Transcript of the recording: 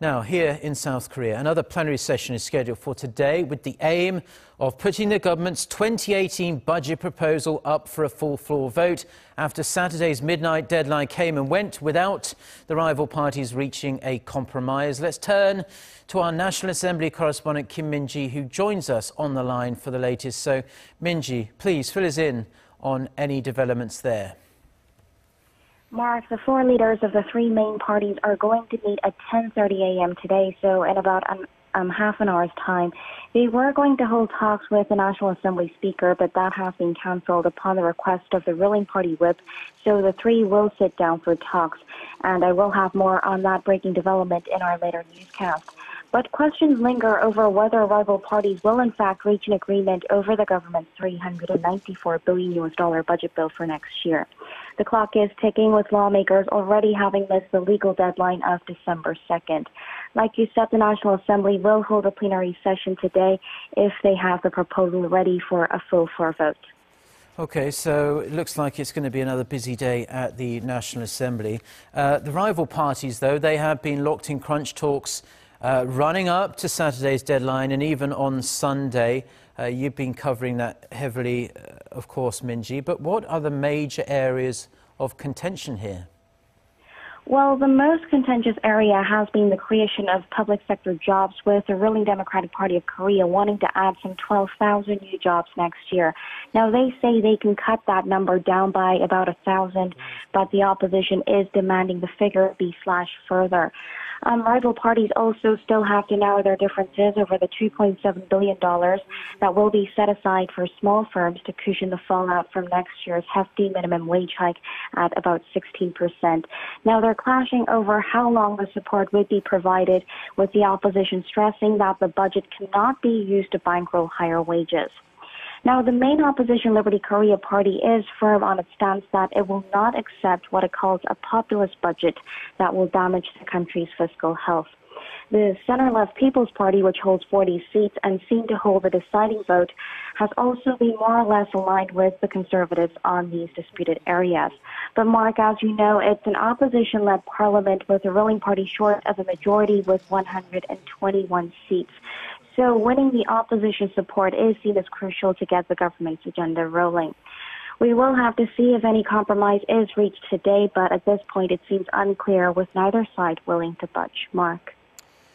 Now, here in South Korea, another plenary session is scheduled for today with the aim of putting the government's 2018 budget proposal up for a full floor vote after Saturday's midnight deadline came and went without the rival parties reaching a compromise. Let's turn to our National Assembly correspondent Kim Min-ji, who joins us on the line for the latest. So, Min-ji, please fill us in on any developments there. Mark, the floor leaders of the three main parties are going to meet at 10:30 a.m. today, so in about half an hour's time. They were going to hold talks with the National Assembly Speaker, but that has been cancelled upon the request of the ruling party whip, so the three will sit down for talks. And I will have more on that breaking development in our later newscast. But questions linger over whether rival parties will in fact reach an agreement over the government's $394 billion budget bill for next year. The clock is ticking, with lawmakers already having missed the legal deadline of December 2nd. Like you said, the National Assembly will hold a plenary session today if they have the proposal ready for a full floor vote. OK, so it looks like it's going to be another busy day at the National Assembly. The rival parties, though, they have been locked in crunch talks running up to Saturday's deadline, and even on Sunday. You've been covering that heavily, of course, Min-ji, but what are the major areas of contention here? Well, the most contentious area has been the creation of public sector jobs, with the ruling Democratic Party of Korea wanting to add some 12,000 new jobs next year. Now, they say they can cut that number down by about 1,000, but the opposition is demanding the figure be slashed further. Rival parties also still have to narrow their differences over the $2.7 billion that will be set aside for small firms to cushion the fallout from next year's hefty minimum wage hike at about 16%. Now, they're clashing over how long the support would be provided, with the opposition stressing that the budget cannot be used to bankroll higher wages. Now, the main opposition Liberty Korea party is firm on its stance that it will not accept what it calls a populist budget that will damage the country's fiscal health. The center-left People's Party, which holds 40 seats and seemed to hold the deciding vote, has also been more or less aligned with the Conservatives on these disputed areas. But, Mark, as you know, it's an opposition-led parliament with the ruling party short of a majority with 121 seats. So winning the opposition support is seen as crucial to get the government's agenda rolling. We will have to see if any compromise is reached today, but at this point it seems unclear, with neither side willing to budge. Mark.